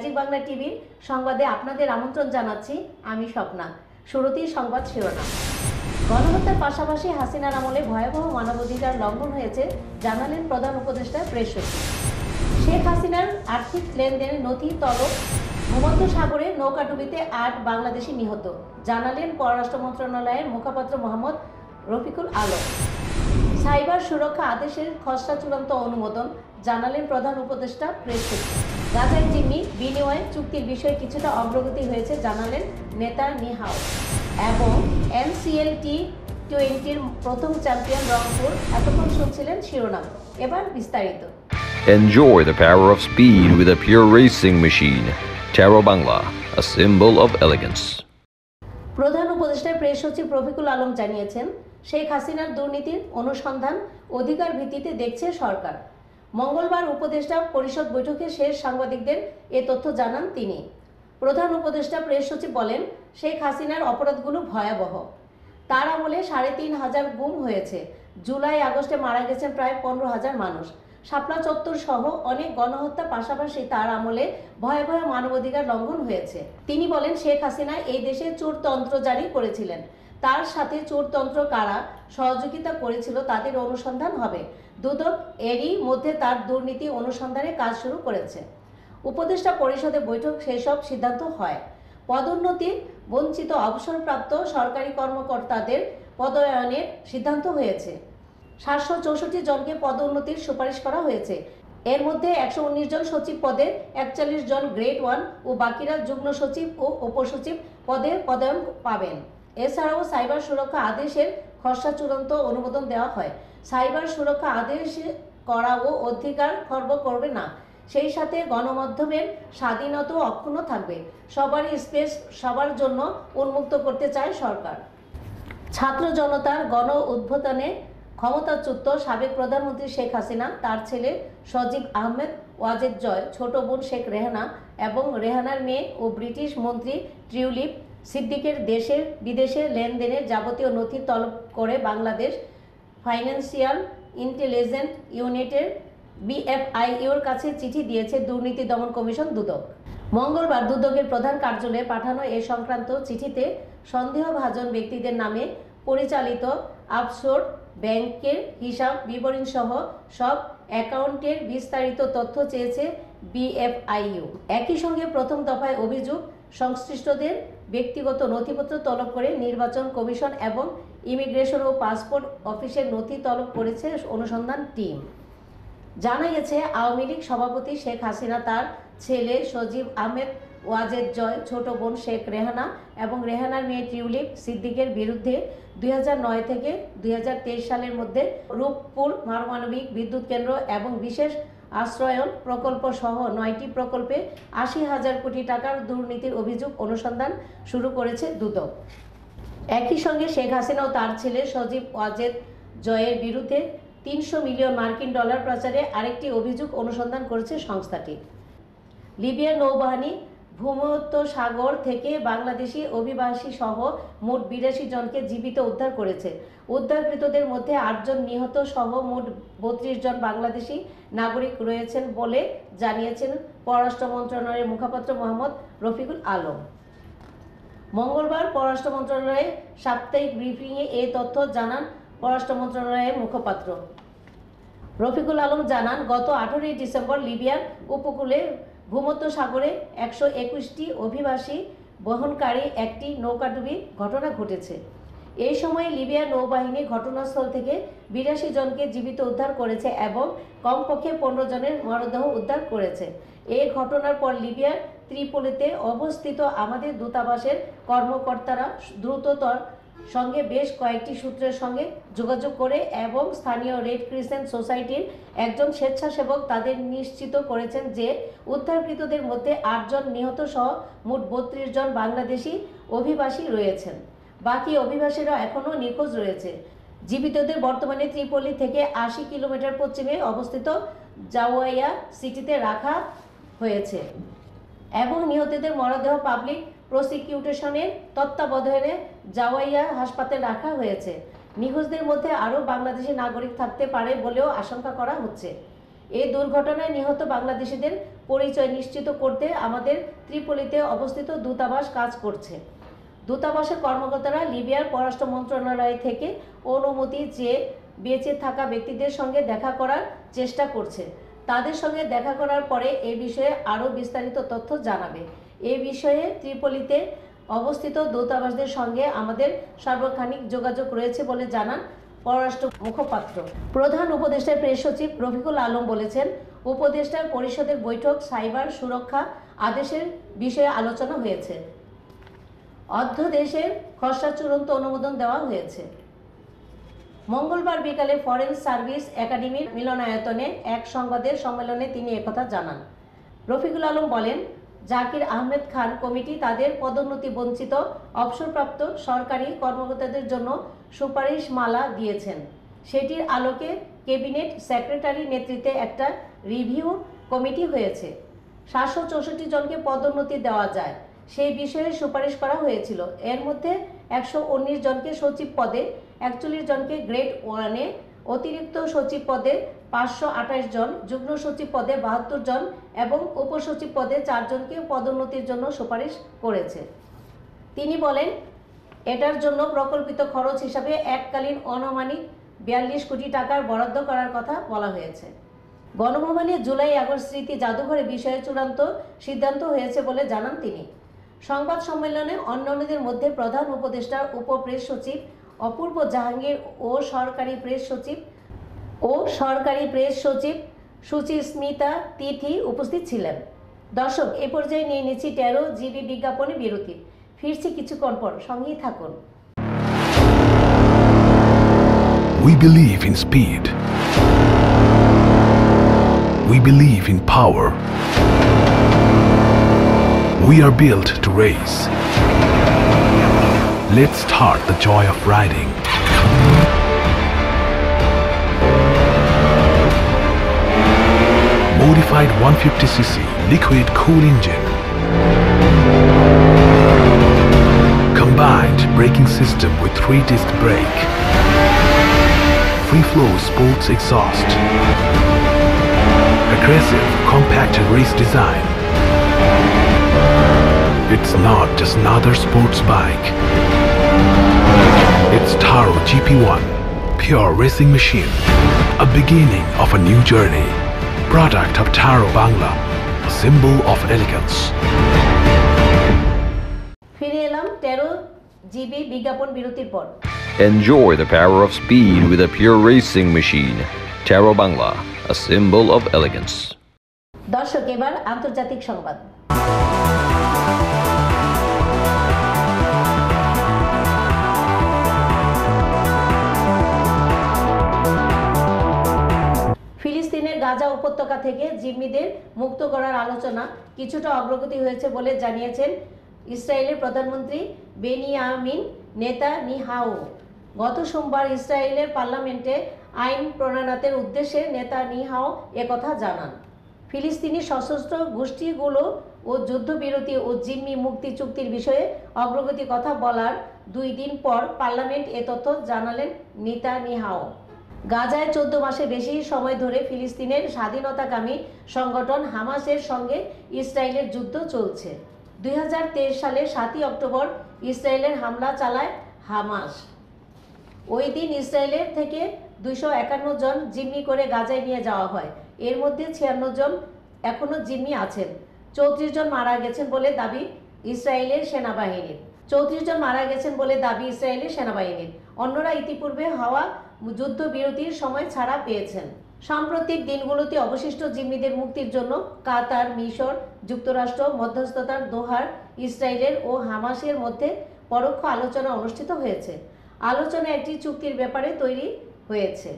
Magic Bangla টিভির সংবাদে আপনাদের আমন্ত্রণ জানাচ্ছি আমি স্বপ্না। শুরুতেই সংবাদ শিরোনাম। গণহত্যার পাশাপাশি হাসিনার আমলে ভয়াবহ মানবাধিকার লঙ্ঘন হয়েছে জানালেন প্রধান উপদেষ্টা প্রেস সচিব। শেখ হাসিনার আর্থিক লেনদেনের নথি তলব। ভূমধ্যসাগরে নৌকাডুবিতে ৮ বাংলাদেশি নিহত জানালেন পররাষ্ট্র মন্ত্রণালয়ের মুখপাত্র মোহাম্মদ রফিকুল আলম। সাইবার সুরক্ষা আদেশের খসড়া চূড়ান্ত অনুমোদন জানালেন প্রধান উপদেষ্টা প্রেস সচিব। গাজায় জিম্মি বিনিময় চুক্তির বিষয়ে কিছুটা অগ্রগতি হয়েছে জানালেন নেতানিয়াহু। এবং NCL T20 প্রথম চ্যাম্পিয়ন রংপুর। এতক্ষণ শুনছিলেন শিরোনাম, এবার বিস্তারিত। Enjoy the power of speed with a pure racing machine. Taro Bangla, a symbol of elegance. প্রধান উপদেষ্টা প্রেস সচিব রফিকুল আলম জানিয়েছেন, শেখ হাসিনার দুর্নীতির অনুসন্ধান অধিকার ভিত্তিতে দেখছে সরকার। মঙ্গলবার উপদেষ্টা পরিষদ বৈঠকে শেষ সাংবাদিকদের এ তথ্য জানান তিনি। প্রধান উপদেষ্টা প্রেস সচিব বলেন, শেখ হাসিনার অপরাধগুলো ভয়াবহ। তার আমলে ৩,৫০০ গুম হয়েছে। জুলাই আগস্টে মারা গেছেন প্রায় ১৫,০০০ মানুষ। শাপলা চত্বর সহ অনেক গণহত্যা পাশাপাশি তার আমলে ভয়াবহ মানবাধিকার লঙ্ঘন হয়েছে। তিনি বলেন, শেখ হাসিনা এই দেশে চোরতন্ত্র জারি করেছিলেন। তার সাথে চোরতন্ত্র কারা সহযোগিতা করেছিল তাদের অনুসন্ধান হবে। দুদক এরই মধ্যে তার দুর্নীতি অনুসন্ধানে কাজ শুরু করেছে। উপদেষ্টা পরিষদে বৈঠক সেসব সিদ্ধান্ত হয়। পদোন্নতি, বঞ্চিত অবসরপ্রাপ্ত সরকারি কর্মকর্তাদের পদোন্নয়নের সিদ্ধান্ত হয়েছে। ৭৬৪ জনকে পদোন্নতির সুপারিশ করা হয়েছে। এর মধ্যে ১১৯ জন সচিব পদে, ৪১ জন গ্রেড 1 ও বাকিরা যুগ্ম সচিব ও উপসচিব পদে পদায়ন পাবেন। এছাড়াও সাইবার সুরক্ষা আদেশের খসড়া চূড়ান্ত অনুমোদন দেওয়া হয়। সাইবার সুরক্ষা আদেশ করা ও অধিকার খর্ব করবে না। সেই সাথে গণমাধ্যমের স্বাধীনতাও অক্ষুণ্ণ থাকবে। সবারই স্পেস সবার জন্য উন্মুক্ত করতে চায় সরকার। ছাত্র জনতার গণ উদ্বোধনে ক্ষমতাচ্যুত সাবেক প্রধানমন্ত্রী শেখ হাসিনা, তার ছেলে সজীব আহমেদ ওয়াজেদ জয়, ছোট বোন শেখ রেহানা এবং রেহানার মেয়ে ও ব্রিটিশ মন্ত্রী টিউলিপ সিদ্দিকের দেশে বিদেশে লেনদেনের যাবতীয় নথি তলব করে বাংলাদেশ ফাইন্যান্সিয়াল ইন্টেলিজেন্স ইউনিটের BFIUর কাছে চিঠি দিয়েছে দুর্নীতি দমন কমিশন দুদক। মঙ্গলবার দুদকের প্রধান কার্যালয়ে পাঠানো এ সংক্রান্ত চিঠিতে সন্দেহভাজন ব্যক্তিদের নামে পরিচালিত অফশোর ব্যাংকের হিসাব বিবরণী সহ সব অ্যাকাউন্টের বিস্তারিত তথ্য চেয়েছে BFIU। একই সঙ্গে প্রথম দফায় অভিযোগ সংশ্লিষ্টদের ব্যক্তিগত নথিপত্র তলব করে নির্বাচন কমিশন এবং ইমিগ্রেশন ও পাসপোর্ট অফিসের নথি তলব করেছে অনুসন্ধান টিম। জানা গেছে, আওয়ামী লীগ সভাপতি শেখ হাসিনা তার ছেলে সজীব আহমেদ ওয়াজেদ জয়, ছোট বোন শেখ রেহানা এবং রেহানার মেয়ে টিউলিপ সিদ্দিকের বিরুদ্ধে ২০০৯ থেকে ২০২৩ সালের মধ্যে রূপপুর পারমাণবিক বিদ্যুৎ কেন্দ্র এবং বিশেষ আশ্রয়ন প্রকল্প সহ ৯টি প্রকল্পে ৮০,০০০ কোটি টাকার দুর্নীতির অভিযোগ অনুসন্ধান শুরু করেছে দুদক। একই সঙ্গে শেখ হাসিনা ও তার ছেলে সজীব ওয়াজেদ জয়ের বিরুদ্ধে ৩০০ মিলিয়ন মার্কিন ডলার পাচারে আরেকটি অভিযোগ অনুসন্ধান করেছে সংস্থাটি। লিবিয়ার নৌবাহিনী ভূমধ্যসাগর থেকে বাংলাদেশি অভিবাসী সহ মোট ৮২ জনকে জীবিত উদ্ধার করেছে। উদ্ধারকৃতদের মধ্যে ৮ জন নিহত সহ মোট ৩২ জন বাংলাদেশি নাগরিক রয়েছেন বলে জানিয়েছেন পররাষ্ট্র মন্ত্রণালয়ের মুখপাত্র মোহাম্মদ রফিকুল আলম। মঙ্গলবার পররাষ্ট্র মন্ত্রণালয়ের সাপ্তাহিক ব্রিফিংয়ে এই তথ্য জানান পররাষ্ট্র মন্ত্রণালয়ের মুখপাত্র রফিকুল আলম জানান, গত ১৮ই ডিসেম্বর লিবিয়ার উপকূলে ভূমধ্যসাগরে ১২১টি অভিবাসী বহনকারী একটি নৌকাডুবি ঘটনা ঘটেছে। এই সময় লিবিয়ার নৌবাহিনী ঘটনাস্থল থেকে ৮২ জনকে জীবিত উদ্ধার করেছে এবং কমপক্ষে ১৫ জনের মরদেহ উদ্ধার করেছে। এই ঘটনার পর লিবিয়ার ত্রিপোলিতে অবস্থিত আমাদের দূতাবাসের কর্মকর্তারা দ্রুততর সঙ্গে বেশ কয়েকটি সূত্রের সঙ্গে যোগাযোগ করে এবং স্থানীয় রেড ক্রিসেন্ট সোসাইটির একজন স্বেচ্ছাসেবক তাদের নিশ্চিত করেছেন যে উদ্ধারকৃতদের মধ্যে ৮ জন নিহত সহ মোট ৩২ জন বাংলাদেশি অভিবাসী রয়েছেন। বাকি অভিবাসীরা এখনও নিখোঁজ রয়েছে। জীবিতদের বর্তমানে ত্রিপোলি থেকে ৮০ কিলোমিটার পশ্চিমে অবস্থিত জাওয়াইয়া সিটিতে রাখা হয়েছে এবং নিহতদের মরদেহ পাবলিক প্রসিকিউশনের তত্ত্বাবধানে জাওয়াইয়া হাসপাতালে রাখা হয়েছে। নিখোঁজদের মধ্যে আরও বাংলাদেশি নাগরিক থাকতে পারে বলেও আশঙ্কা করা হচ্ছে। এই দুর্ঘটনায় নিহত বাংলাদেশিদের পরিচয় নিশ্চিত করতে আমাদের ত্রিপোলিতে অবস্থিত দূতাবাস কাজ করছে। দূতাবাসের কর্মকর্তারা লিবিয়ার পররাষ্ট্র মন্ত্রণালয় থেকে অনুমতি চেয়ে বেঁচে থাকা ব্যক্তিদের সঙ্গে দেখা করার চেষ্টা করছে। তাদের সঙ্গে দেখা করার পরে এ বিষয়ে আরও বিস্তারিত তথ্য জানাবে। এ বিষয়ে ত্রিপোলিতে অবস্থিত দূতাবাসদের সঙ্গে আমাদের সার্বক্ষণিক যোগাযোগ রয়েছে বলে জানান পররাষ্ট্র মুখপাত্র। প্রধান উপদেষ্টার প্রেস সচিব রফিকুল আলম বলেছেন, উপদেষ্টা পরিষদের বৈঠক সাইবার সুরক্ষা আদেশের বিষয়ে আলোচনা হয়েছে। অধ্যাদেশের খসড়া চূড়ান্ত অনুমোদন দেওয়া হয়েছে। মঙ্গলবার বিকালে ফরেন সার্ভিস একাডেমির মিলনায়তনে এক সংবাদের সম্মেলনে তিনি একথা জানান। রফিকুল আলম বলেন, জাকির আহমেদ খান কমিটি তাদের পদোন্নতি বঞ্চিত অবসরপ্রাপ্ত সরকারি কর্মকর্তাদের জন্য সুপারিশমালা দিয়েছেন। সেটির আলোকে ক্যাবিনেট সেক্রেটারির নেতৃত্বে একটা রিভিউ কমিটি হয়েছে। 764 জনকে পদোন্নতি দেওয়া যায় সেই বিষয়ে সুপারিশ করা হয়েছিল। এর মধ্যে 119 জনকে সচিব পদে, 41 জনকে গ্রেড 1-এ, অতিরিক্ত সচিব পদে 528 জন, যুগ্ম সচিব পদে 72 জন এবং উপসচিব পদে 4 জনকে পদোন্নতির জন্য সুপারিশ করেছে। তিনি বলেন, এটার জন্য প্রকল্পিত খরচ হিসাবে এককালীন আনুমানিক 42 কোটি টাকার বরাদ্দ করার কথা বলা হয়েছে। গণভবনে জুলাই-আগস্ট স্মৃতি জাদুঘরে বিষয়ে চূড়ান্ত সিদ্ধান্ত হয়েছে বলে জানান তিনি। সংবাদ সম্মেলনে অন্যান্যদের মধ্যে প্রধান উপদেষ্টার উপপ্রেস সচিব অপূর্ব জাহাঙ্গীর ও সরকারি প্রেস সচিব সুচিস্মিতা তিথি উপস্থিত ছিলেন। দর্শক, এ পর্যায়ে নিয়ে নিচ্ছি 13 জিবি বিজ্ঞাপনে বিরতি। ফিরছি কিছুক্ষণ পর, সঙ্গেই থাকুন। We believe in speed. We believe in power. We are built to race. Let's start the joy of riding. Modified 150cc liquid cool engine. Combined braking system with 3-disc brake. Free flow sports exhaust. Aggressive compacted race design. It's not just another sports bike. It's Taro GP1, pure racing machine, a beginning of a new journey. Product of Taro Bangla, a symbol of elegance. ফিরে এলাম 13 GB বিজ্ঞাপন বিরতির পর। Enjoy the power of speed with a pure racing machine. Taro Bangla, a symbol of elegance. দর্শক, এবার আন্তর্জাতিক সংবাদ। ফিলিস্তিনের গাজা উপত্যকা থেকে জিম্মিদের মুক্ত করার আলোচনা কিছুটা অগ্রগতি হয়েছে বলে জানিয়েছেন ইসরায়েলের প্রধানমন্ত্রী বেনিয়ামিন নেতানিয়াহু। গত সোমবার ইসরায়েলের পার্লামেন্টে আইন প্রণয়নের উদ্দেশ্যে নেতানিয়াহু একথা জানান। ফিলিস্তিনি সশস্ত্র গোষ্ঠীগুলো ও যুদ্ধবিরতি ও জিম্মি মুক্তি চুক্তির বিষয়ে অগ্রগতির কথা বলার 2 দিন পর পার্লামেন্ট এ তথ্য জানালেন নেতানিয়াহু। গাজায় 14 মাসের বেশি সময় ধরে ফিলিস্তিনের স্বাধীনতাকামী সংগঠন হামাসের সঙ্গে ইসরায়েলের যুদ্ধ চলছে। 2023 সালের 7 অক্টোবর ইসরায়েলের হামলা চালায় হামাস। ওই দিন ইসরায়েলের থেকে 251 জন জিম্মি করে গাজায় নিয়ে যাওয়া হয়। এর মধ্যে 56 জন এখনো জিম্মি আছেন। 34 জন মারা গেছেন বলে দাবি ইসরায়েলের সেনাবাহিনীর। অন্যরা ইতিপূর্বে হওয়া যুদ্ধবিরতির সময় ছাড়া পেয়েছেন। সাম্প্রতিক দিনগুলোতে অবশিষ্ট জিম্মিদের মুক্তির জন্য কাতার, মিশর, যুক্তরাষ্ট্র মধ্যস্থতার দোহার ইসরায়েলের ও হামাসের মধ্যে পরোক্ষ আলোচনা অনুষ্ঠিত হয়েছে। আলোচনা একটি চুক্তির ব্যাপারে তৈরি হয়েছে।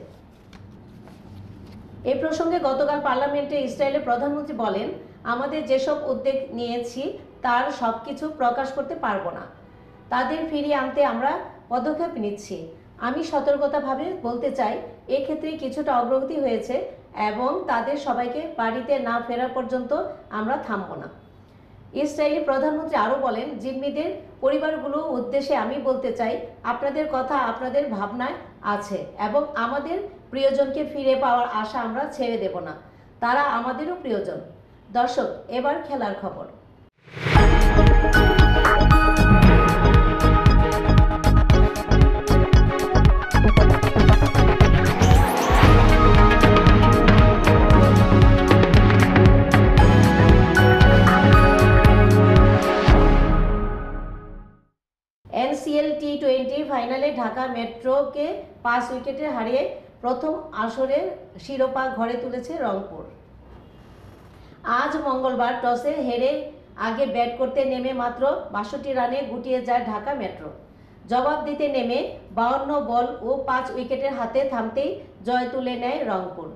এ প্রসঙ্গে গতকাল পার্লামেন্টে ইসরায়েলের প্রধানমন্ত্রী বলেন, আমাদের যেসব উদ্যোগ নিয়েছি তার সবকিছু প্রকাশ করতে পারবো না। তাদের ফিরিয়ে আনতে আমরা পদক্ষেপ নিচ্ছি। আমি সতর্কতাভাবে বলতে চাই, এক্ষেত্রে কিছুটা অগ্রগতি হয়েছে এবং তাদের সবাইকে বাড়িতে না ফেরা পর্যন্ত আমরা থামব না। ইসরায়েলি প্রধানমন্ত্রী আরও বলেন, জিম্মিদের পরিবারগুলোর উদ্দেশ্যে আমি বলতে চাই, আপনাদের কথা আপনাদের ভাবনায় আছে এবং আমাদের প্রিয়জনকে ফিরে পাওয়ার আশা আমরা ছেড়ে দেব না। তারা আমাদেরও প্রিয়জন। দর্শক, এবার খেলার খবর। NCL T20 ফাইনালে ঢাকা মেট্রোকে 5 উইকেটে হারিয়ে প্রথম আসরের শিরোপা ঘরে তুলেছে রংপুর। আজ মঙ্গলবার টসে হেরে আগে ব্যাট করতে নেমে মাত্র 62 রানে গুটিয়ে যায় ঢাকা মেট্রো। জবাব দিতে নেমে 52 বল ও 5 উইকেটের হাতে থামতেই জয় তুলে নেয় রংপুর।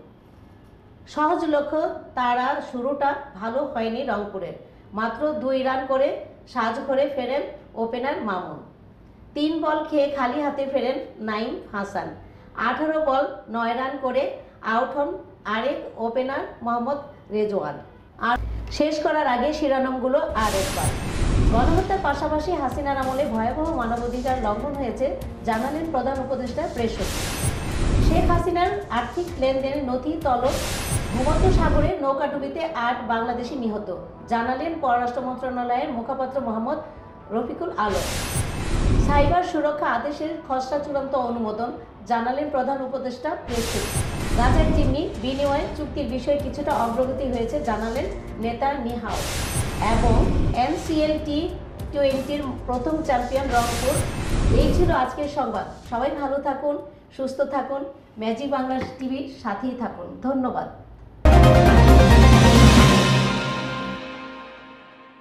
সহজ লক্ষ্য তারা শুরুটা ভালো হয়নি রংপুরের। মাত্র 2 রান করে সাজঘরে ফেরেন ওপেনার মামুন। 3 বল খেয়ে খালি হাতে ফেরেন নাইম হাসান। 18 বল 9 রান করে আউট হন আরেক ওপেনার মোহাম্মদ রেজওয়ান। আর শেষ করার আগে শিরোনামগুলো আরেকবার। গণহত্যার পাশাপাশি হাসিনার আমলে ভয়াবহ মানবাধিকার লঙ্ঘন হয়েছে জানালেন প্রধান উপদেষ্টা প্রেস সচিব। শেখ হাসিনার আর্থিক লেনদেনের নথি তলব। ভূমধ্য সাগরে নৌকাডুবিতে 8 বাংলাদেশি নিহত, জানালেন পররাষ্ট্র মন্ত্রণালয়ের মুখপাত্র মোহাম্মদ রফিকুল আলম। সাইবার সুরক্ষা আদেশের খসড়া চূড়ান্ত অনুমোদন, জানালেন প্রধান উপদেষ্টা প্রেস সচিব। গাজার জিম্মি বিনিময় চুক্তির বিষয়ে কিছুটা অগ্রগতি হয়েছে, জানালেন নেতানিয়াহু। এবং NCL T20 প্রথম চ্যাম্পিয়ন রংপুর। এই ছিল আজকের সংবাদ। সবাই ভালো থাকুন, সুস্থ থাকুন, ম্যাজিক বাংলা টিভির সাথেই থাকুন। ধন্যবাদ।